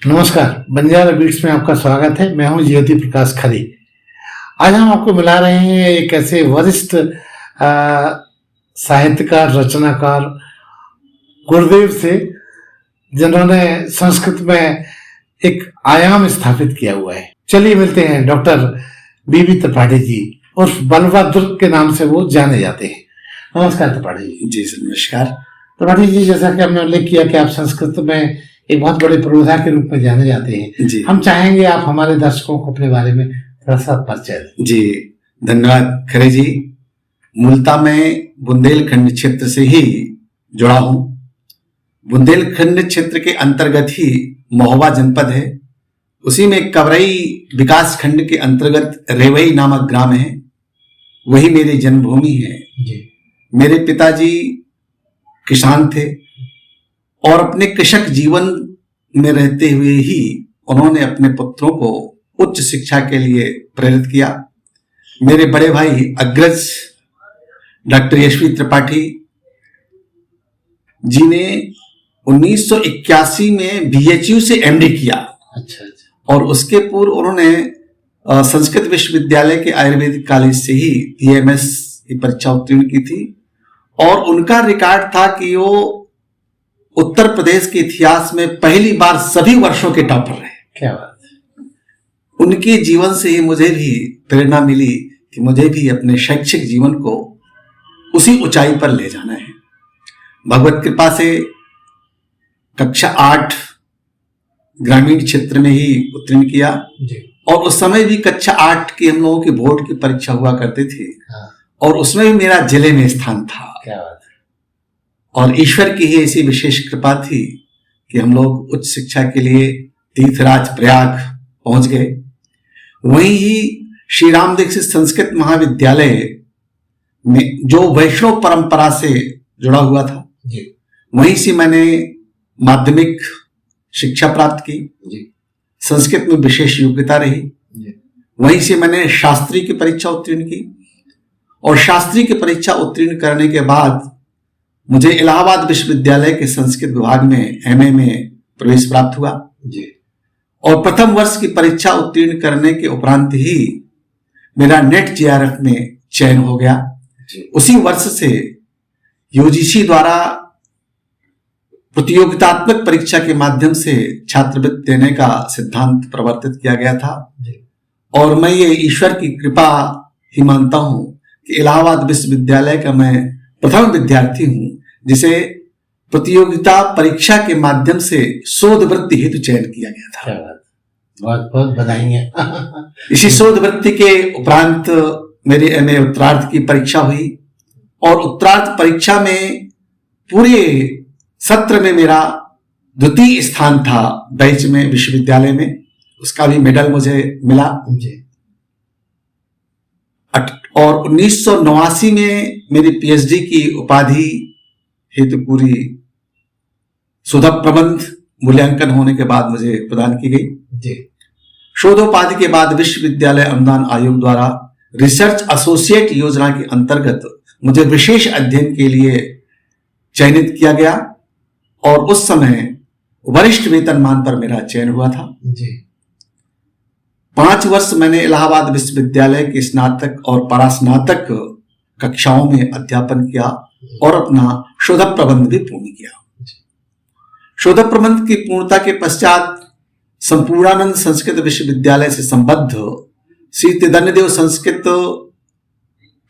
नमस्कार, बंजारा बीट्स में आपका स्वागत है। मैं हूं ज्योति प्रकाश खरे। आज हम आपको मिला रहे हैं एक ऐसे वरिष्ठ साहित्यकार, रचनाकार गुरुदेव से, जिन्होंने संस्कृत में एक आयाम स्थापित किया हुआ है। चलिए मिलते हैं डॉक्टर बीबी त्रिपाठी जी, उर्फ बलभद्र के नाम से वो जाने जाते हैं। नमस्कार त्रिपाठी जी। जी सर, नमस्कार। त्रिपाठी जी, जैसा कि हमने उल्लेख किया कि आप संस्कृत में एक बहुत बड़े प्रोधा के रूप में जाने जाते हैं। जी, हम चाहेंगे आप हमारे दर्शकों को अपने बारे में थोड़ा सा परिचय दें। जी धन्यवाद खरे जी। मूलतः मैं बुंदेलखंड क्षेत्र से ही जुड़ा हूँ। बुंदेलखंड क्षेत्र के अंतर्गत ही महोबा जनपद है। उसी में कवरई विकास खंड के अंतर्गत रेवई नामक ग्राम है, वही मेरी जन्मभूमि है। जी। मेरे पिताजी किसान थे और अपने कृषक जीवन में रहते हुए ही उन्होंने अपने पुत्रों को उच्च शिक्षा के लिए प्रेरित किया। मेरे बड़े भाई अग्रज डॉक्टर यशवी त्रिपाठी जी ने 1981 में बीएचयू से एमडी किया। अच्छा। और उसके पूर्व उन्होंने संस्कृत विश्वविद्यालय के आयुर्वेदिक कॉलेज से ही टीएमएस की परीक्षा उत्तीर्ण की थी। और उनका रिकॉर्ड था कि वो उत्तर प्रदेश के इतिहास में पहली बार सभी वर्षों के टॉपर रहे। क्या बात है। उनके जीवन से ही मुझे भी प्रेरणा मिली कि मुझे भी अपने शैक्षिक जीवन को उसी ऊंचाई पर ले जाना है। भगवत कृपा से कक्षा 8 ग्रामीण क्षेत्र में ही उत्तीर्ण किया। जी। और उस समय भी कक्षा 8 की हम लोगों की बोर्ड की परीक्षा हुआ करती थी। हाँ। और उसमें भी मेरा जिले में स्थान था। क्या बात है। और ईश्वर की ही ऐसी विशेष कृपा थी कि हम लोग उच्च शिक्षा के लिए तीर्थराज प्रयाग पहुंच गए। वहीं ही श्री राम दीक्षित संस्कृत महाविद्यालय में, जो वैष्णव परंपरा से जुड़ा हुआ था, जी। वहीं से मैंने माध्यमिक शिक्षा प्राप्त की। जी। संस्कृत में विशेष योग्यता रही। जी। वहीं से मैंने शास्त्री की परीक्षा उत्तीर्ण की। और शास्त्री की परीक्षा उत्तीर्ण करने के बाद मुझे इलाहाबाद विश्वविद्यालय के संस्कृत विभाग में एमए में प्रवेश प्राप्त हुआ। जी। और प्रथम वर्ष की परीक्षा उत्तीर्ण करने के उपरांत ही मेरा नेट जेआरएफ में चयन हो गया। जी। उसी वर्ष से यूजीसी द्वारा प्रतियोगितात्मक परीक्षा के माध्यम से छात्रवृत्ति देने का सिद्धांत प्रवर्तित किया गया था। जी। और मैं ये ईश्वर की कृपा ही मानता हूं कि इलाहाबाद विश्वविद्यालय का मैं प्रथम विद्यार्थी हूं जिसे प्रतियोगिता परीक्षा के माध्यम से शोध वृत्ति हेतु चयन किया गया था। क्या बात। बहुत बहुत बधाई है। इसी शोध वृत्ति के उपरांत मेरी एमए उत्तरार्ध की परीक्षा हुई। और उत्तरार्ध परीक्षा में पूरे सत्र में मेरा द्वितीय स्थान था बैच में, विश्वविद्यालय में। उसका भी मेडल मुझे मिला। जी। और 1989 में मेरी पीएचडी की उपाधि हेतु पूरी शोध प्रबंध मूल्यांकन होने के बाद मुझे प्रदान की गई। जी। शोधोपाधि के बाद विश्वविद्यालय अनुदान आयोग द्वारा रिसर्च एसोसिएट योजना के अंतर्गत मुझे विशेष अध्ययन के लिए चयनित किया गया। और उस समय वरिष्ठ वेतनमान पर मेरा चयन हुआ था। जी। 5 वर्ष मैंने इलाहाबाद विश्वविद्यालय के स्नातक और परास्नातक कक्षाओं में अध्यापन किया और अपना शोध प्रबंध भी पूर्ण किया। शोध प्रबंध की पूर्णता के पश्चात संपूर्णानंद संस्कृत विश्वविद्यालय से संबद्ध श्री तिदन्यदेव संस्कृत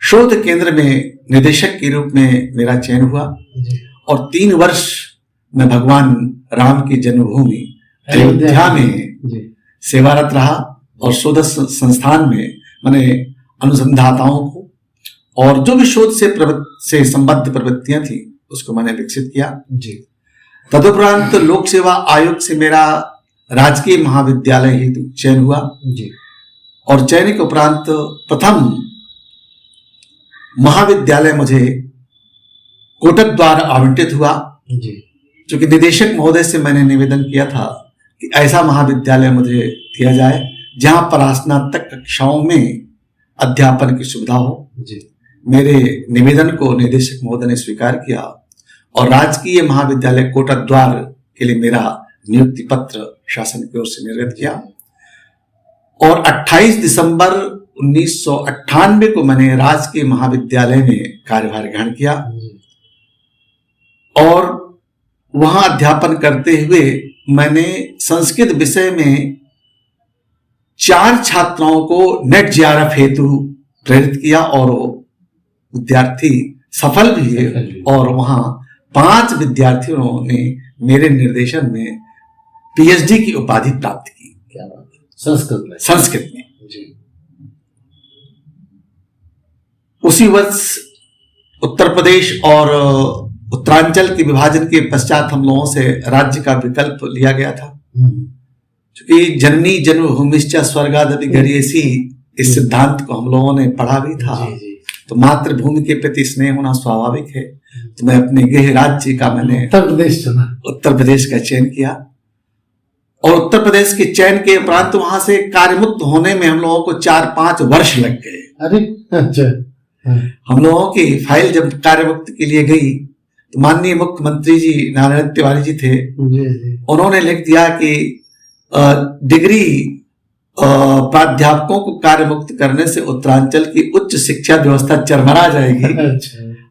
शोध केंद्र में निदेशक के रूप में मेरा चयन हुआ। जी। और 3 वर्ष मैं भगवान राम की जन्मभूमि अयोध्या में सेवारत रहा। और शोध संस्थान में मैंने अनुसंधाताओं को और जो भी शोध से संबद्ध प्रवृत्तियां थी उसको मैंने विकसित किया। जी। तदुपरांत लोक सेवा आयोग से मेरा राजकीय महाविद्यालय हेतु चयन हुआ। जी। और चयन के उपरांत प्रथम महाविद्यालय मुझे कोटक द्वारा आवंटित हुआ। जी। क्योंकि निदेशक महोदय से मैंने निवेदन किया था कि ऐसा महाविद्यालय मुझे दिया जाए जहां परास्नातक कक्षाओं में अध्यापन की सुविधा हो। जी। मेरे निवेदन को निदेशक महोदय ने स्वीकार किया और राजकीय महाविद्यालय कोटक द्वार के लिए मेरा नियुक्ति पत्र शासन की ओर से निर्गत किया और 28 दिसंबर 1998 को मैंने राजकीय महाविद्यालय में कार्यभार ग्रहण किया और वहां अध्यापन करते हुए मैंने संस्कृत विषय में 4 छात्राओं को नेट जेआरएफ हेतु प्रेरित किया और विद्यार्थी सफल भी हुए और वहां 5 विद्यार्थियों ने मेरे निर्देशन में पीएचडी की उपाधि प्राप्त की। क्या बात है। संस्कृत में जी। उसी वर्ष उत्तर प्रदेश और उत्तरांचल के विभाजन के पश्चात हम लोगों से राज्य का विकल्प लिया गया था, क्योंकि जननी जन्मभूमिश्च स्वर्गादपि गरीयसी इस सिद्धांत को हम लोगों ने पढ़ा भी था। तो मातृभूमि के प्रति स्नेह होना स्वाभाविक है। तो मैं अपने गृह राज्य का मैंने उत्तर प्रदेश का चयन किया और उत्तर प्रदेश के चयन के उपरांत वहां से कार्यमुक्त होने में हम लोगों को 4-5 वर्ष लग गए। अरे अच्छा। हम लोगों की फाइल जब कार्यमुक्त के लिए गई तो माननीय मुख्यमंत्री जी नारायण तिवारी जी थे, उन्होंने लिख दिया कि डिग्री प्राध्यापकों को कार्य मुक्त करने से उत्तरांचल की उच्च शिक्षा व्यवस्था चरमरा जाएगी।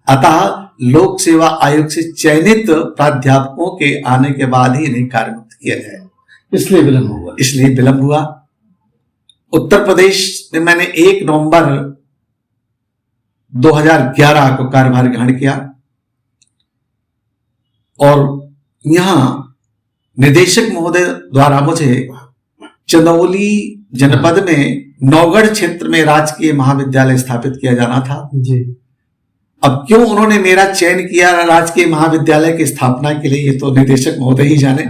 अतः लोक सेवा आयोग से चयनित प्राध्यापकों के आने के बाद ही इन्हें कार्य मुक्त किया जाए, इसलिए विलंब हुआ। उत्तर प्रदेश में मैंने 1 नवंबर 2011 को कार्यभार ग्रहण किया और यहां निदेशक महोदय द्वारा मुझे चंदौली जनपद में नौगढ़ क्षेत्र में राजकीय महाविद्यालय स्थापित किया जाना था जी। अब क्यों उन्होंने मेरा चयन किया राजकीय महाविद्यालय की स्थापना के लिए, ये तो निदेशक महोदय ही जाने।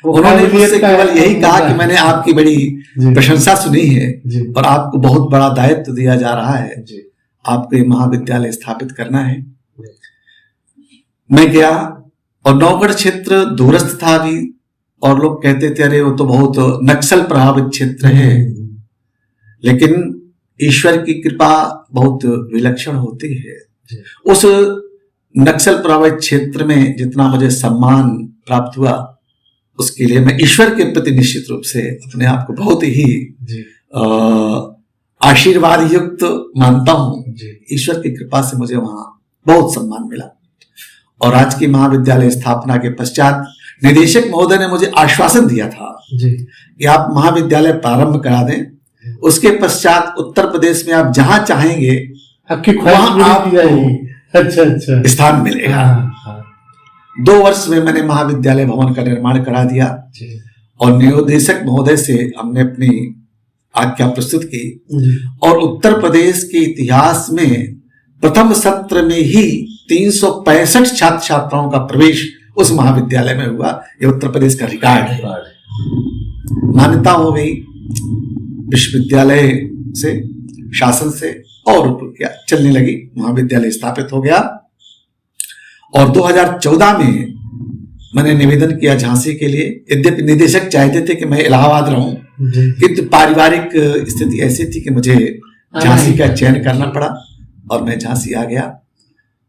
उन्होंने मुझसे केवल यही कहा कि मैंने आपकी बड़ी प्रशंसा सुनी है और आपको बहुत बड़ा दायित्व दिया जा रहा है, आपको ये महाविद्यालय स्थापित करना है। मैं गया और नौगढ़ क्षेत्र दूरस्थ था भी और लोग कहते थे अरे वो तो बहुत नक्सल प्रभावित क्षेत्र है, लेकिन ईश्वर की कृपा बहुत विलक्षण होती है। उस नक्सल प्रभावित क्षेत्र में जितना मुझे सम्मान प्राप्त हुआ उसके लिए मैं ईश्वर के प्रति निश्चित रूप से अपने आप को बहुत ही आशीर्वाद युक्त मानता हूं। ईश्वर की कृपा से मुझे वहां बहुत सम्मान मिला और राजकीय महाविद्यालय स्थापना के पश्चात निदेशक महोदय ने मुझे आश्वासन दिया था कि आप महाविद्यालय प्रारंभ करा दें, उसके पश्चात उत्तर प्रदेश में आप जहां चाहेंगे वहां आपको अच्छा स्थान मिलेगा। 2 वर्ष में मैंने महाविद्यालय भवन का निर्माण करा दिया और निदेशक महोदय से हमने अपनी आज्ञा प्रस्तुत की और उत्तर प्रदेश के इतिहास में प्रथम सत्र में ही 365 छात्र छात्राओं का प्रवेश उस महाविद्यालय में हुआ। ये उत्तर प्रदेश का रिकॉर्ड है। मान्यता हो गई विश्वविद्यालय से, शासन से और क्या चलने लगी, महाविद्यालय स्थापित हो गया और 2014 में मैंने निवेदन किया झांसी के लिए। यद्यपि निदेशक चाहते थे कि मैं इलाहाबाद रहूं, किंतु पारिवारिक स्थिति ऐसी थी कि मुझे झांसी का चयन करना पड़ा और मैं झांसी आ गया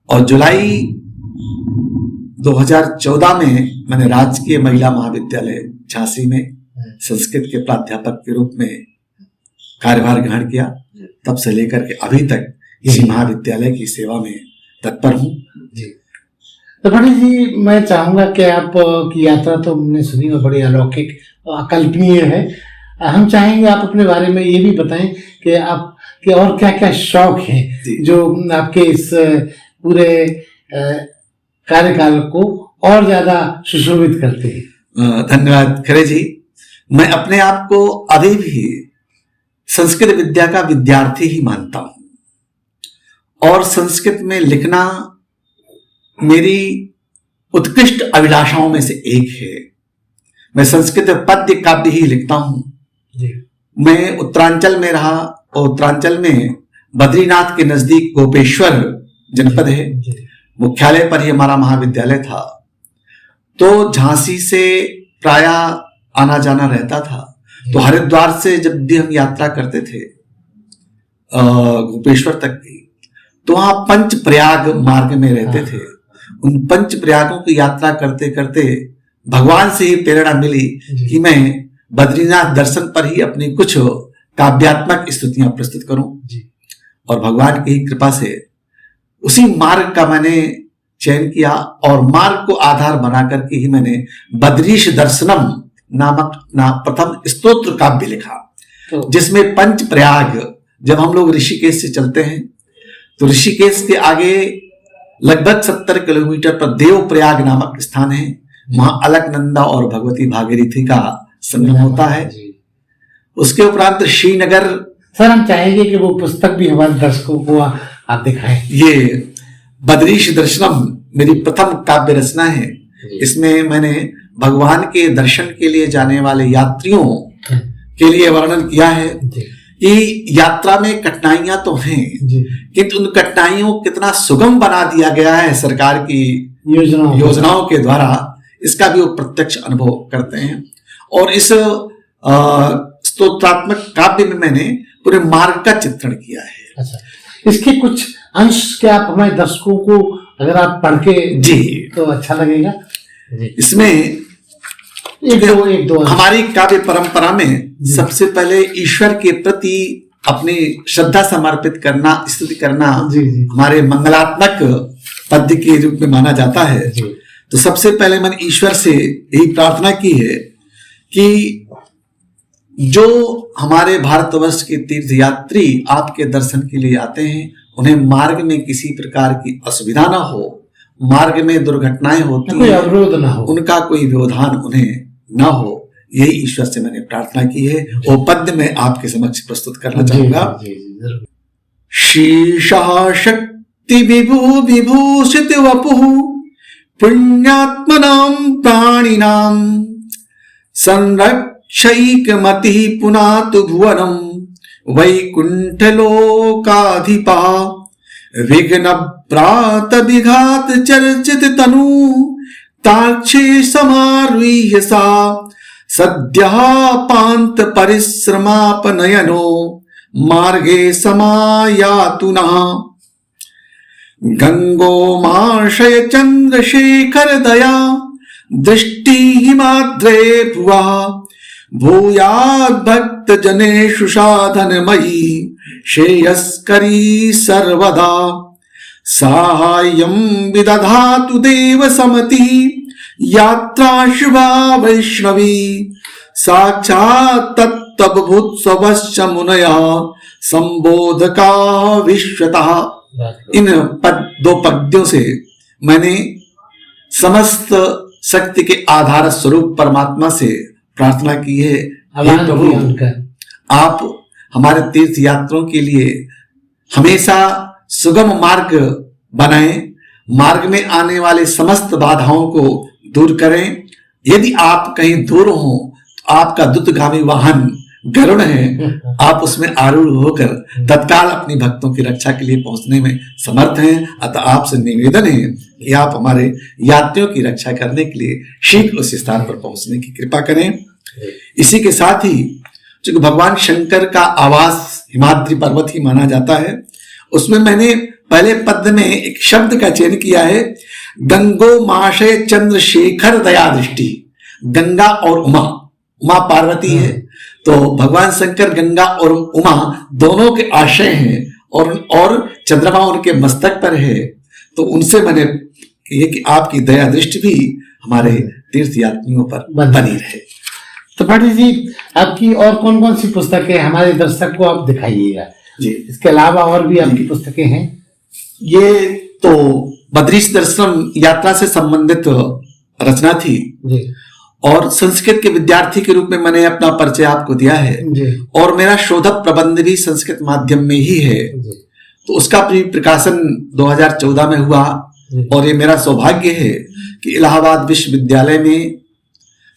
और जुलाई 2014 में मैंने राजकीय महिला महाविद्यालय झांसी में संस्कृत के प्राध्यापक के रूप में कार्यभार ग्रहण किया। तब से लेकर के अभी तक इसी महाविद्यालय की सेवा में तत्पर हूँ। तो पंडित जी, मैं चाहूंगा कि आप की यात्रा तो हमने सुनी और बड़ी अलौकिक अकल्पनीय है। हम चाहेंगे आप अपने बारे में ये भी बताएं कि आप के और क्या क्या शौक हैं जो आपके इस पूरे कार्यकाल को और ज्यादा सुशोभित करते हैं। धन्यवाद खरे जी। मैं अपने आप को अभी भी संस्कृत विद्या का विद्यार्थी ही मानता हूं और संस्कृत में लिखना मेरी उत्कृष्ट अभिलाषाओं में से एक है। मैं संस्कृत पद्य काव्य ही लिखता हूं। मैं उत्तरांचल में रहा और उत्तरांचल में बद्रीनाथ के नजदीक गोपेश्वर जनपद है, मुख्यालय पर ही हमारा महाविद्यालय था। तो झांसी से प्रायः आना जाना रहता था। तो हरिद्वार से जब भी हम यात्रा करते थे गोपेश्वर तक की, तो वहां पंच प्रयाग मार्ग में रहते थे। उन पंच प्रयागों की यात्रा करते करते भगवान से ही प्रेरणा मिली कि मैं बद्रीनाथ दर्शन पर ही अपनी कुछ काव्यात्मक स्तुतियां प्रस्तुत करूं और भगवान की कृपा से उसी मार्ग का मैंने चयन किया और मार्ग को आधार बना करके ही मैंने बद्रीश दर्शनम नामक प्रथम स्तोत्र काव्य लिखा, जिसमें पंच प्रयाग, जब हम लोग ऋषिकेश से चलते हैं तो ऋषिकेश के आगे लगभग 70 किलोमीटर पर देव प्रयाग नामक स्थान है। वहां अलकनंदा और भगवती भागीरथी का संगम होता है। उसके उपरांत श्रीनगर। सर, हम चाहेंगे कि वो पुस्तक भी हमारे दर्शकों को आप दिखाएं। ये बद्रीश दर्शनम मेरी प्रथम काव्य रचना है। इसमें मैंने भगवान के दर्शन के लिए जाने वाले यात्रियों के लिए वर्णन किया है कि यात्रा में कठिनाइयां तो हैं, किंतु उन कठिनाइयों को कितना सुगम बना दिया गया है सरकार की योजनाओं के द्वारा, इसका भी वो प्रत्यक्ष अनुभव करते हैं। और इस स्तोत्रात्मक काव्य में मैंने पूरे मार्ग का चित्रण किया है। अच्छा, इसके कुछ अंश क्या आप हमारे दर्शकों को अगर आप पढ़ के जी तो अच्छा लगेगा। इसमें एक दो हमारी काव्य परंपरा में सबसे पहले ईश्वर के प्रति अपनी श्रद्धा समर्पित करना, स्तुति करना हमारे मंगलात्मक पद्य के रूप में माना जाता है। तो सबसे पहले मैंने ईश्वर से यही प्रार्थना की है कि जो हमारे भारतवर्ष के तीर्थ यात्री आपके दर्शन के लिए आते हैं, उन्हें मार्ग में किसी प्रकार की असुविधा ना हो, मार्ग में दुर्घटनाएं होती हैं, अवरोध ना हो, उनका कोई व्यवधान उन्हें ना हो, यही ईश्वर से मैंने प्रार्थना की है। वो पद्य में आपके समक्ष प्रस्तुत करना चाहूंगा। शीर्षा शक्ति विभू विभूषित वपुः पुण्यात्मनां प्राणिनां संरक्षैकमतिः पुनातु भुवनं वैकुंठलोकाधिपः विघ्नभ्रात विघात चर्चित तनु ताक्षे समारुह्य सा सद्यः पान्त परिश्रमापनयनो मार्गे समायातु नः गंगोमाशय चंद्रशेखर दया दृष्टि हिमाद्रे भुवः भूयात् भक्त जनेषु साधनमयी श्रेयस्करी सर्वदा साहाय्यं विदधातु देव समति यात्रा शुभा वैष्णवी साक्षात् तत्तद्भुत्सवश्च मुनयः संबोधका विश्वतः। इन दो पद्यों से मैंने समस्त शक्ति के आधार स्वरूप परमात्मा से प्रार्थना की है, हे प्रभु आप हमारे तीर्थ यात्रियों के लिए हमेशा सुगम मार्ग बनाएं, मार्ग में आने वाले समस्त बाधाओं को दूर करें। यदि आप कहीं दूर हो तो आपका द्रुतगामी वाहन गरुड़ है, आप उसमें आरूढ़ होकर तत्काल अपनी भक्तों की रक्षा के लिए पहुंचने में समर्थ हैं। अतः आपसे निवेदन है कि आप हमारे यात्रियों की रक्षा करने के लिए शीघ्र उस स्थान पर पहुंचने की कृपा करें। इसी के साथ ही चूंकि भगवान शंकर का आवास हिमाद्री पर्वत ही माना जाता है, उसमें मैंने पहले पद में एक शब्द का चयन किया है, गंगो माशय चंद्रशेखर दया दृष्टि। गंगा और उमा पार्वती है, तो भगवान शंकर गंगा और उमा दोनों के आश्रय हैं और चंद्रमा उनके मस्तक पर है। तो उनसे मैंने ये कि आपकी दया दृष्टि भी हमारे तीर्थ यात्रियों पर बनी रहे। तो पाटिल जी, आपकी और कौन कौन सी पुस्तकें हमारे दर्शक को आप दिखाइएगा जी। इसके अलावा और भी आपकी पुस्तकें हैं? ये तो बद्रीश दर्शन यात्रा से संबंधित रचना थी जी। और संस्कृत के विद्यार्थी के रूप में मैंने अपना परिचय आपको दिया है जी। और मेरा शोध प्रबंध भी संस्कृत माध्यम में ही है जी। तो उसका प्रकाशन 2014 में हुआ और ये मेरा सौभाग्य है कि इलाहाबाद विश्वविद्यालय में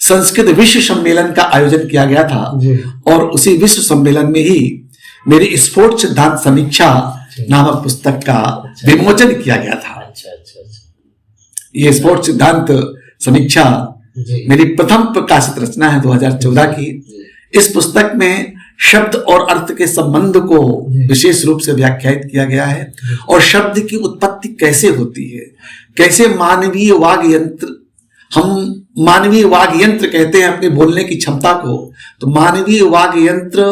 संस्कृत विश्व सम्मेलन का आयोजन किया गया था जी। और उसी विश्व सम्मेलन में ही मेरी स्फोट सिद्धांत समीक्षा नामक पुस्तक का विमोचन किया गया था। ये स्फोट सिद्धांत समीक्षा मेरी प्रथम प्रकाशित रचना है 2014 की। इस पुस्तक में शब्द और अर्थ के संबंध को विशेष रूप से व्याख्यायित किया गया है और शब्द की उत्पत्ति कैसे होती है, कैसे मानवीय वाग यंत्र हम मानवीय वाग यंत्र कहते हैं अपने बोलने की क्षमता को। तो मानवीय वाग यंत्र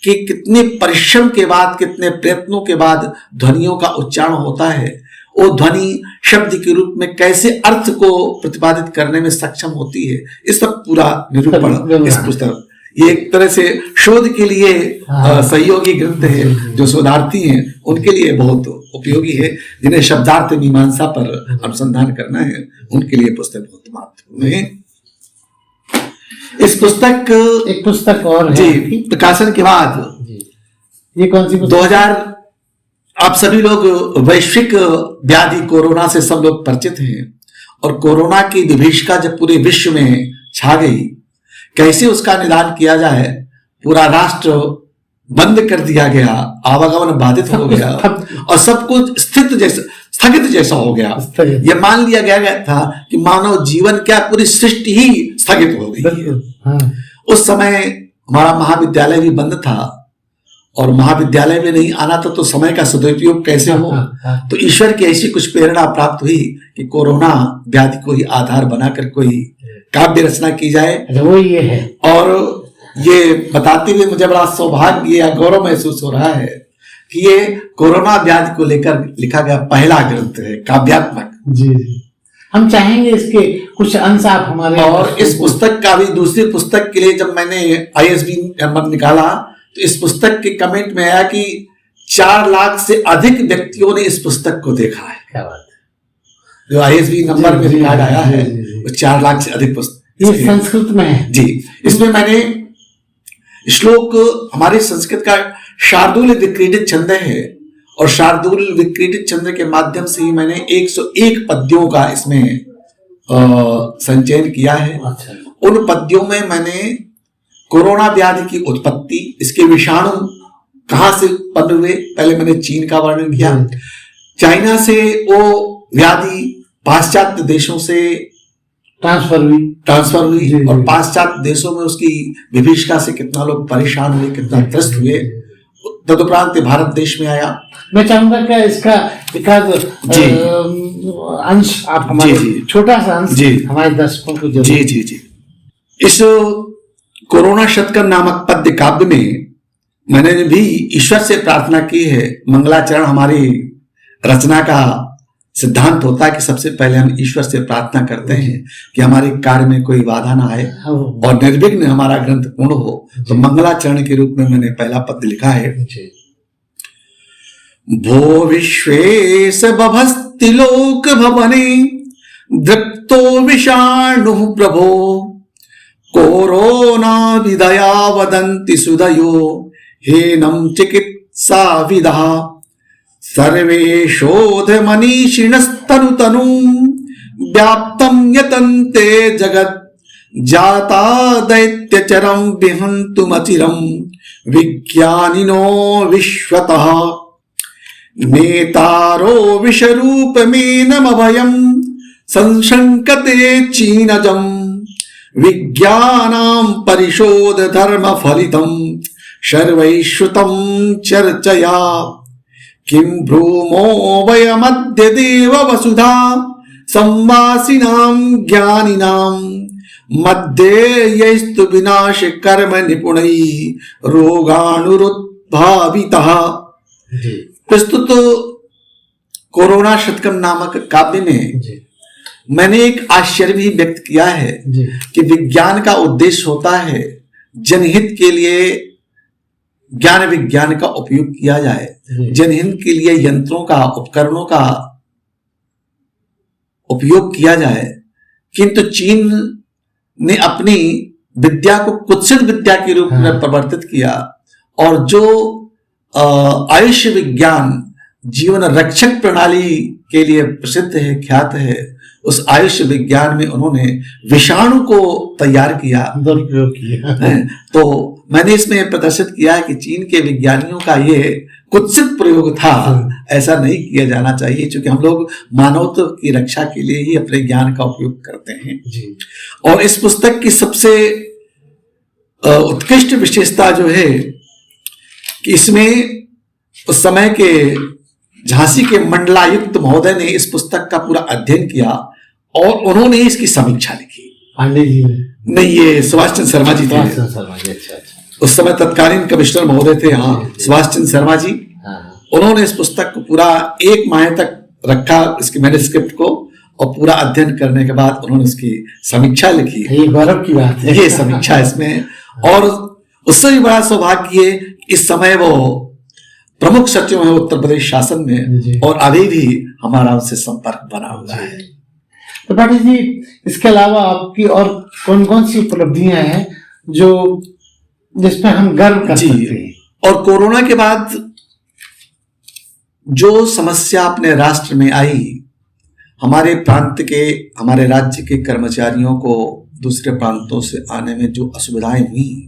के कितने परिश्रम के बाद, कितने प्रयत्नों के बाद ध्वनियों का उच्चारण होता है, वो ध्वनि शब्द के रूप में कैसे अर्थ को प्रतिपादित करने में सक्षम होती है, इस पर पूरा निरूपण इस पुस्तक। ये एक तरह से शोध के लिए सहयोगी ग्रंथ है। जो शोधार्थी हैं उनके लिए बहुत उपयोगी है, जिन्हें शब्दार्थ मीमांसा पर अनुसंधान करना है, उनके लिए पुस्तक बहुत महत्वपूर्ण है। इस पुस्तक, एक पुस्तक और जी, है प्रकाशन के बाद जी, ये कौन सी पुस्तक? 2000, आप सभी लोग वैश्विक व्याधि कोरोना से सब लोग परिचित हैं, और कोरोना की विभीषिका जब पूरे विश्व में छा गई, कैसे उसका निदान किया जाए, पूरा राष्ट्र बंद कर दिया गया, आवागमन बाधित हो गया और सब कुछ स्थगित जैसा हो गया। यह मान लिया गया था कि मानव जीवन क्या, पूरी सृष्टि ही स्थगित हो गई। उस समय हमारा महाविद्यालय भी बंद था, और महाविद्यालय में नहीं आना था तो समय का सदुपयोग कैसे हो। तो ईश्वर की ऐसी कुछ प्रेरणा प्राप्त हुई कि कोरोना व्याधि को ही आधार बनाकर कोई काव्य रचना की जाए। वो ये है, और ये बताते हुए मुझे बड़ा सौभाग्य या गौरव महसूस हो रहा है कि ये कोरोना व्याधि को लेकर लिखा गया पहला ग्रंथ है, काव्यात्मक। जी जी, हम चाहेंगे इसके कुछ अंश आप हमारे। और इस पुस्तक का भी, दूसरी पुस्तक के लिए जब मैंने ISBN नंबर निकाला तो इस पुस्तक के कमेंट में आया कि 4 लाख से अधिक व्यक्तियों ने इस पुस्तक को देखा है। क्या बात है। जो ISBN नंबर में रिकॉर्ड आया है, 4 लाख से अधिक पुस्तक, ये संस्कृत में है जी। इसमें मैंने श्लोक, हमारे संस्कृत का शार्दूल विक्रीडित छंद है, और शार्दूल विक्रीडित छंद के माध्यम से ही मैंने 101 पद्यों का इसमें संचयन किया है। उन पद्यों में मैंने कोरोना व्याधि की उत्पत्ति, इसके विषाणु कहां से उत्पन्न हुए, पहले मैंने चीन का वर्णन किया, चाइना से वो व्याधि पाश्चात्य देशों से ट्रांसफर हुई और पाश्चात्य देशों में उसकी विभीषिका से कितना लोग परेशान हुए, कितना त्रस्त हुए, तदुपरांत भारत देश में आया। मैं चाहूंगा कि इसका एकाध अंश आप हमारे, छोटा सा अंश हमारे दर्शकों को जरूर। जी जी जी। इस कोरोना शतकम नामक पद्य काव्य में मैंने भी ईश्वर से प्रार्थना की है। मंगलाचरण हमारी रचना का सिद्धांत होता है कि सबसे पहले हम ईश्वर से प्रार्थना करते हैं कि हमारे कार्य में कोई बाधा ना आए और निर्विघ्न हमारा ग्रंथ पूर्ण हो। तो मंगलाचरण के रूप में मैंने पहला पद्य लिखा है। भो विश्वेश बभस्ति लोक भवने दृप्तो विषाणु प्रभो कोरोना विदया वदन्ति सुदयो हेनं चिकित्सा विदः सर्वे शोध मनीषिणस्तनु तनु व्याप्तं यतन्ते जगत् जाता दैत्यचरं विहन्तुमचिरं विज्ञानिनो विश्वतः नेतारो विषरूपमेनमभयं संशंकते चीनजं विज्ञानां परिशोध धर्म फलितं सर्वैश्रुतं चर्चया किं भ्रूमो वयमद्य देव वसुधा संवासिनां ज्ञानिनां मध्ये यैस्तु विनाश कर्म निपुणैः रोगाणुरुद्भावितः। प्रस्तुत कोरोना शतकम नामक काव्य में मैंने एक आश्चर्य भी व्यक्त किया है कि विज्ञान का उद्देश्य होता है जनहित के लिए ज्ञान विज्ञान का उपयोग किया जाए, जनहित के लिए यंत्रों का, उपकरणों का उपयोग किया जाए। किंतु चीन ने अपनी विद्या को कुत्सित विद्या के रूप में प्रवर्तित किया और जो आयुष विज्ञान जीवन रक्षक प्रणाली के लिए प्रसिद्ध है, ख्यात है, उस आयुष विज्ञान में उन्होंने विषाणु को तैयार किया, दुरुपयोग किया। तो मैंने इसमें प्रदर्शित किया है कि चीन के विज्ञानियों का ये कुत्सित प्रयोग था, ऐसा नहीं किया जाना चाहिए, क्योंकि हम लोग मानवता की रक्षा के लिए ही अपने ज्ञान का उपयोग करते हैं जी। और इस पुस्तक की सबसे उत्कृष्ट विशेषता जो है कि इसमें उस समय के झांसी के मंडलायुक्त महोदय ने इस पुस्तक का पूरा अध्ययन किया और उन्होंने इसकी समीक्षा लिखी। पांडे जी ने? नहीं, ये सुभाष चंद्र शर्मा जी थे। सुभाष चंद्र शर्मा जी, अच्छा अच्छा। उस समय तत्कालीन कमिश्नर महोदय थे, हाँ, सुभाष चंद्र शर्मा जी। हाँ, उन्होंने इस पुस्तक को पूरा 1 माह तक रखा, इसके मैन्युस्क्रिप्ट को, और पूरा अध्ययन करने के बाद उन्होंने उसकी समीक्षा लिखी। ये गौरव की बात है। ये समीक्षा इसमें, और उससे भी बड़ा सौभाग्य ये, इस समय वो प्रमुख सचिव है उत्तर प्रदेश शासन में, और अभी भी हमारा उनसे संपर्क बना हुआ है। तो पाटिल जी, इसके अलावा आपकी और कौन कौन सी उपलब्धियां हैं जो जिसमें हम गर्व कर सकते हैं? और कोरोना के बाद जो समस्या अपने राष्ट्र में आई, हमारे प्रांत के, हमारे राज्य के कर्मचारियों को दूसरे प्रांतों से आने में जो असुविधाएं हुई,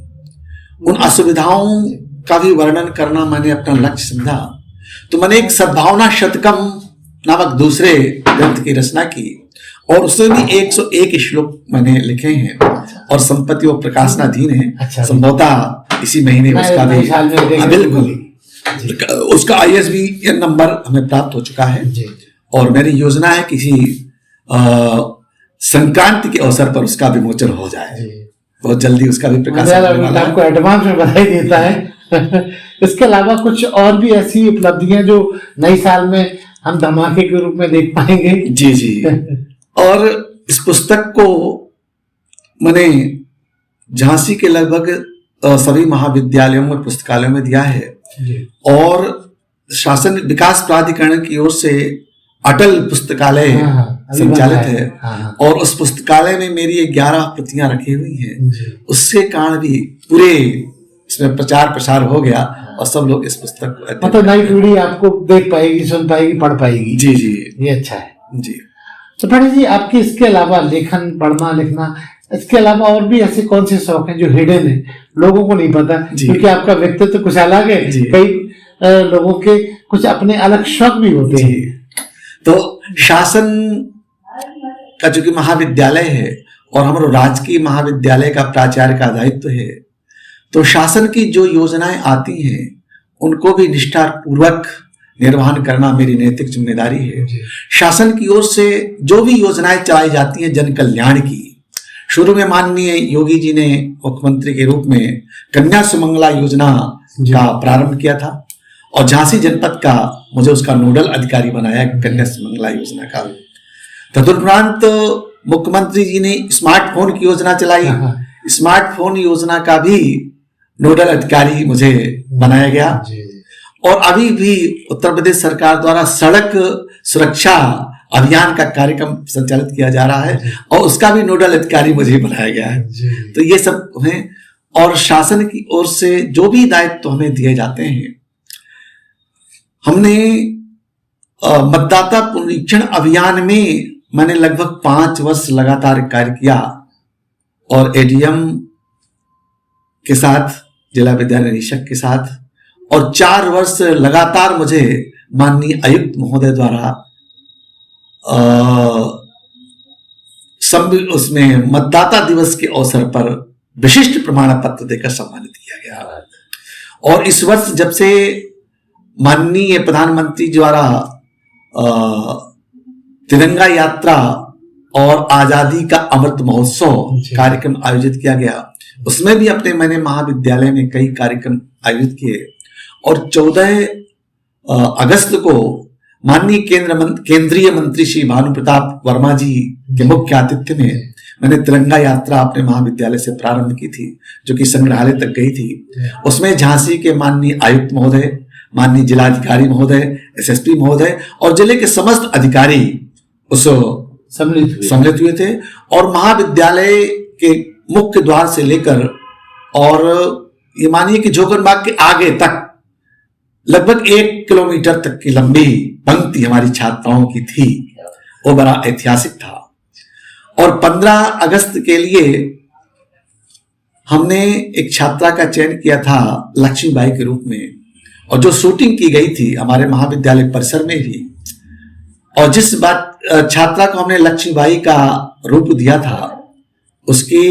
उन असुविधाओं का भी वर्णन करना मैंने अपना लक्ष्य समझा। तो मैंने एक सद्भावना शतकम नामक दूसरे ग्रंथ की रचना की, और उसमें भी 101 श्लोक मैंने लिखे हैं, और संपत्ति वो प्रकाशनाधीन है। अच्छा, संभवतः इसी महीने उसका भी, बिल्कुल, उसका ISBN नंबर हमें प्राप्त हो चुका है। और मेरी योजना है किसी संक्रांति के अवसर पर उसका विमोचन हो जाए, बहुत जल्दी उसका भी प्रकाशन होने वाला है। आपको एडवांस में बधाई देता है। इसके अलावा कुछ और भी ऐसी उपलब्धियां जो नए साल में हम धमाके के रूप में देख पाएंगे? जी जी। और इस पुस्तक को मैंने झांसी के लगभग सभी महाविद्यालयों और पुस्तकालयों में दिया है, और शासन विकास प्राधिकरण की ओर से अटल पुस्तकालय संचालित है, और उस पुस्तकालय में मेरी 11 प्रतियां रखी हुई हैं। उससे कारण भी पूरे इसमें प्रचार प्रसार हो गया, और सब लोग इस पुस्तक को, मतलब नई पीढ़ी आपको देख पाएगी, सुन पाएगी, पढ़ पाएगी। जी जी, ये अच्छा है जी। तो पाटिल जी, आपके इसके अलावा लेखन, पढ़ना लिखना, इसके अलावा और भी ऐसे कौन से शौक हैं जो हिडन है, लोगों को नहीं पता? क्योंकि आपका व्यक्तित्व तो कुछ अलग है, कई लोगों के कुछ अपने अलग शौक भी होते हैं। तो शासन का जो कि महाविद्यालय है, और हमारे राजकीय महाविद्यालय का प्राचार्य का दायित्व है, तो शासन की जो योजनाएं आती हैं उनको भी निष्ठा पूर्वक निर्वहन करना मेरी नैतिक जिम्मेदारी है। शासन की ओर से जो भी योजनाएं चलाई जाती हैं जन कल्याण की, शुरू में माननीय योगी जी ने मुख्यमंत्री के रूप में कन्या सुमंगला योजना का प्रारंभ किया था, और झांसी जनपद का मुझे उसका नोडल अधिकारी बनाया कन्या सुमंगला योजना का। तदुपरांत मुख्यमंत्री जी ने स्मार्टफोन की योजना चलाई, स्मार्टफोन योजना का भी नोडल अधिकारी मुझे बनाया गया। और अभी भी उत्तर प्रदेश सरकार द्वारा सड़क सुरक्षा अभियान का कार्यक्रम संचालित किया जा रहा है, और उसका भी नोडल अधिकारी मुझे बनाया गया है। तो ये सब है, और शासन की ओर से जो भी दायित्व हमें दिए जाते हैं, हमने मतदाता पुनरीक्षण अभियान में मैंने लगभग 5 वर्ष लगातार कार्य किया, और ADM के साथ, जिला विद्यालय निरीक्षक के साथ, और 4 वर्ष लगातार मुझे माननीय आयुक्त महोदय द्वारा उसमें मतदाता दिवस के अवसर पर विशिष्ट प्रमाण पत्र देकर सम्मानित किया गया। और इस वर्ष जब से माननीय प्रधानमंत्री द्वारा तिरंगा यात्रा और आजादी का अमृत महोत्सव कार्यक्रम आयोजित किया गया, उसमें भी मैंने महाविद्यालय में कई कार्यक्रम आयोजित किए, और 14 अगस्त को माननीय केंद्रीय मंत्री श्री भानु प्रताप वर्मा जी के मुख्य आतिथ्य में मैंने तिरंगा यात्रा अपने महाविद्यालय से प्रारंभ की थी, जो कि संग्रहालय तक गई थी। उसमें झांसी के माननीय आयुक्त महोदय, माननीय जिलाधिकारी महोदय, SSP महोदय और जिले के समस्त अधिकारी उस सम्मिलित हुए थे, और महाविद्यालय के मुख्य द्वार से लेकर और ये मानिए कि जोगनबाग के आगे तक लगभग 1 किलोमीटर तक की लंबी पंक्ति हमारी छात्राओं की थी। वो बड़ा ऐतिहासिक था। और 15 अगस्त के लिए हमने एक छात्रा का चयन किया था लक्ष्मीबाई के रूप में, और जो शूटिंग की गई थी हमारे महाविद्यालय परिसर में भी, और जिस छात्रा को हमने लक्ष्मीबाई का रूप दिया था, उसकी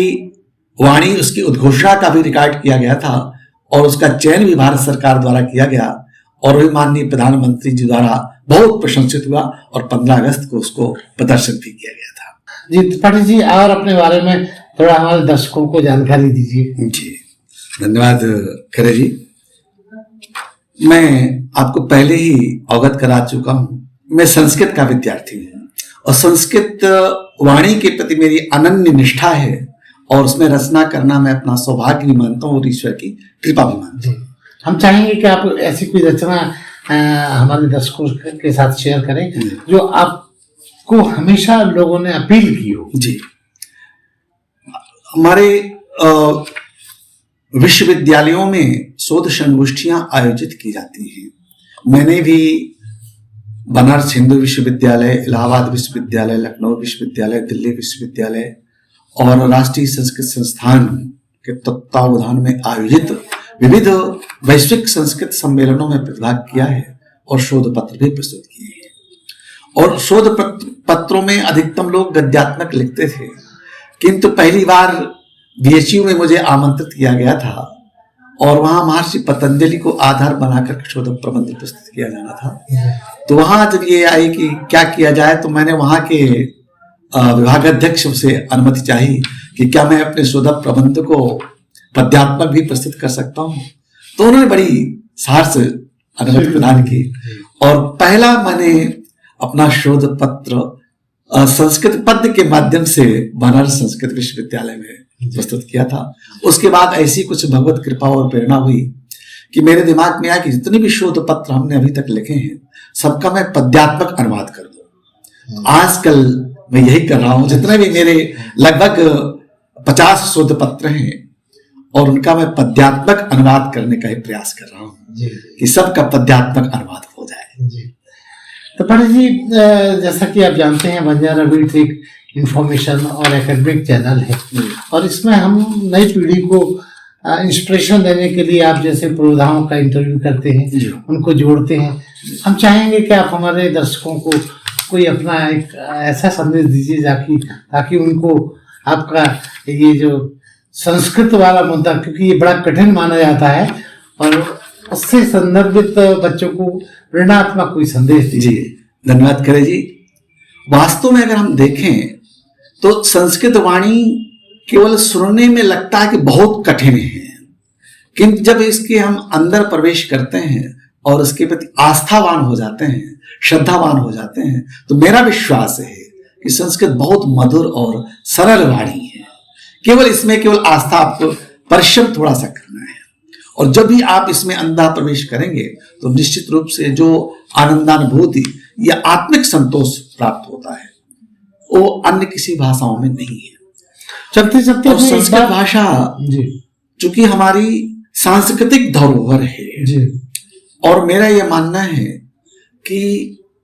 वाणी, उसकी उद्घोषणा का भी रिकॉर्ड किया गया था, और उसका चयन भी भारत सरकार द्वारा किया गया, और वही माननीय प्रधानमंत्री जी द्वारा बहुत प्रशंसित हुआ, और 15 अगस्त को उसको प्रदर्शित भी किया गया था। जी त्रिपाठी जी, और अपने बारे में थोड़ा हमारे दर्शकों को जानकारी दीजिए। जी धन्यवाद खरे जी। मैं आपको पहले ही अवगत करा चुका हूं, मैं संस्कृत का विद्यार्थी हूं और संस्कृत वाणी के प्रति मेरी अनन्य निष्ठा है और उसमें रचना करना मैं अपना सौभाग्य भी मानता हूं और ईश्वर की कृपा भी मानता हूं। हम चाहेंगे कि आप ऐसी कोई रचना हमारे दर्शकों के साथ शेयर करें जो आपको हमेशा लोगों ने अपील की हो। जी, हमारे विश्वविद्यालयों में शोध संगोष्ठियां आयोजित की जाती हैं। मैंने भी बनारस हिंदू विश्वविद्यालय, इलाहाबाद विश्वविद्यालय, लखनऊ विश्वविद्यालय, दिल्ली विश्वविद्यालय और राष्ट्रीय संस्कृत संस्थान के तत्वावधान में आयोजित विविध वैश्विक संस्कृत सम्मेलनों में प्रतिभाग किया है और शोध पत्र भी प्रस्तुत किए हैं। और शोध पत्रों में अधिकतम लोग गद्यात्मक लिखते थे, किंतु पहली बार बीएचयू में मुझे आमंत्रित किया गया था और वहां महर्षि पतंजलि को आधार बनाकर शोध प्रबंध प्रस्तुत किया जाना था। तो वहां जब ये आई कि क्या किया जाए, तो मैंने वहां के विभागाध्यक्ष से अनुमति चाही कि क्या मैं अपने शोध प्रबंध को पद्यात्मक भी प्रस्तुत कर सकता हूं। तो उन्होंने बड़ी सहर्ष अनुमति प्रदान की और पहला मैंने अपना शोध पत्र संस्कृत पद्य के माध्यम से बनारस संस्कृत विश्वविद्यालय में प्रस्तुत किया था। उसके बाद ऐसी कुछ भगवत कृपा और प्रेरणा हुई कि मेरे दिमाग में आया कि जितने भी शोध पत्र हमने अभी तक लिखे हैं सबका मैं पद्यात्मक अनुवाद कर दूं। आजकल मैं यही कर रहा हूं। जितने भी मेरे लगभग 50 शोध पत्र हैं और उनका मैं पद्यात्मक अनुवाद करने का ही प्रयास कर रहा हूं कि सबका पद्यात्मक अनुवाद हो जाए। जी तो पंडित जी, जैसा कि आप जानते हैं बंजारा बीट एक इंफॉर्मेशन और एकेडमिक चैनल है और इसमें हम नई पीढ़ी को इंस्पिरेशन देने के लिए आप जैसे पुरोधाओं का इंटरव्यू करते हैं, उनको जोड़ते हैं। हम चाहेंगे कि आप हमारे दर्शकों को कोई अपना एक ऐसा संदेश दीजिए ताकि उनको आपका ये जो संस्कृत वाला मुद्दा, क्योंकि ये बड़ा कठिन माना जाता है, और उससे संदर्भित बच्चों को प्रेरणात्मक कोई संदेश दीजिए। जी धन्यवाद करे जी। वास्तव में अगर हम देखें तो संस्कृत वाणी केवल सुनने में लगता है कि बहुत कठिन है, किंतु जब इसके हम अंदर प्रवेश करते हैं और उसके प्रति आस्थावान हो जाते हैं, श्रद्धावान हो जाते हैं, तो मेरा विश्वास है कि संस्कृत बहुत मधुर और सरल वाणी है। केवल इसमें केवल आस्था, आपको परिश्रम थोड़ा सा करना है और जब भी आप इसमें अंधा प्रवेश करेंगे तो निश्चित रूप से जो आनंदानुभूति या आत्मिक संतोष प्राप्त होता है वो अन्य किसी भाषाओं में नहीं है। चलते चलते और संस्कृत भाषा चूंकि हमारी सांस्कृतिक धरोहर है जी, और मेरा यह मानना है कि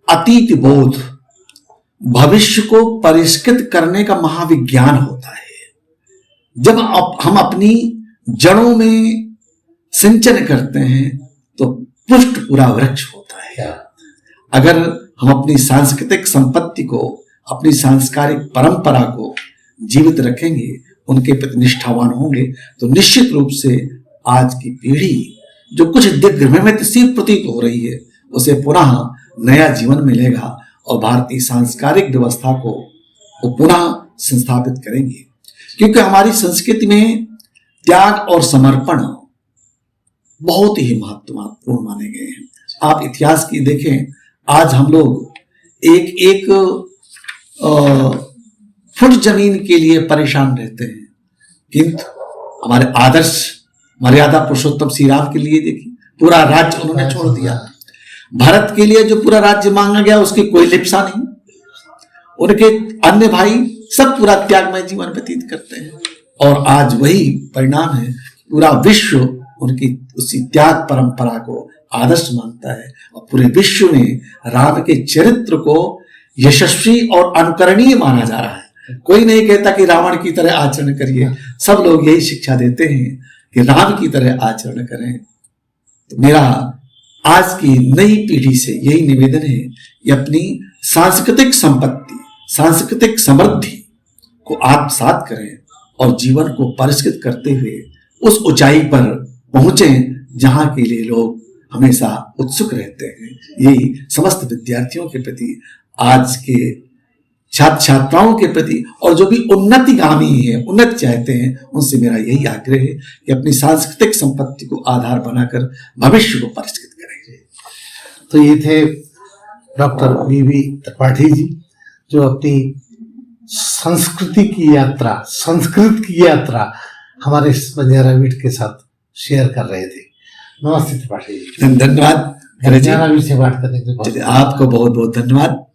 अतीत बोध भविष्य को परिष्कृत करने का महाविज्ञान होता है। जब हम अपनी जड़ों में सिंचन करते हैं तो पुष्ट पूरा वृक्ष होता है। अगर हम अपनी सांस्कृतिक संपत्ति को, अपनी सांस्कारिक परंपरा को जीवित रखेंगे, उनके प्रति निष्ठावान होंगे, तो निश्चित रूप से आज की पीढ़ी जो कुछ दिग्भ्रमित सी प्रतीत हो रही है उसे पुनः नया जीवन मिलेगा और भारतीय सांस्कारिक व्यवस्था को वो पुनः संस्थापित करेंगे। क्योंकि हमारी संस्कृति में त्याग और समर्पण बहुत ही महत्वपूर्ण माने गए हैं। आप इतिहास की देखें, आज हम लोग एक एक फुट जमीन के लिए परेशान रहते हैं, किंतु हमारे आदर्श मर्यादा पुरुषोत्तम श्री राम के लिए देखिए पूरा राज्य उन्होंने छोड़ दिया। भारत के लिए जो पूरा राज्य मांगा गया उसकी कोई लिप्सा नहीं। उनके अन्य भाई सब पूरा त्यागमय जीवन व्यतीत करते हैं और आज वही परिणाम है। पूरा विश्व उनकी उसी त्याग परंपरा को आदर्श मानता है और पूरे विश्व में राम के चरित्र को यशस्वी और अनुकरणीय माना जा रहा है। कोई नहीं कहता कि रावण की तरह आचरण करिए, सब लोग यही शिक्षा देते हैं कि राम की तरह आचरण करें। तो मेरा आज की नई पीढ़ी से यही निवेदन है कि अपनी सांस्कृतिक संपत्ति, सांस्कृतिक समृद्धि को आत्मसात करें और जीवन को परिष्कृत करते हुए उस ऊंचाई पर पहुंचे जहां के लिए लोग हमेशा उत्सुक रहते हैं। यही समस्त विद्यार्थियों के प्रति आज के छात्र छात्राओं के प्रति और जो भी उन्नतिगामी है, उन्नति चाहते हैं, उनसे मेरा यही आग्रह है कि अपनी सांस्कृतिक संपत्ति को आधार बनाकर भविष्य को परिष्कृत करें। तो ये थे डॉक्टर बीबी त्रिपाठी जी, जो अपनी संस्कृति की यात्रा, संस्कृत की यात्रा हमारे बंजारा बीट के साथ शेयर कर रहे थे। नमस्ते त्रिपाठी जी। धन्यवाद। बंजारा बीट से बात करने के लिए आपको बहुत बहुत धन्यवाद।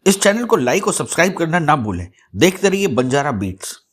इस चैनल को लाइक और सब्सक्राइब करना ना भूलें। देखते रहिए बंजारा बीट्स।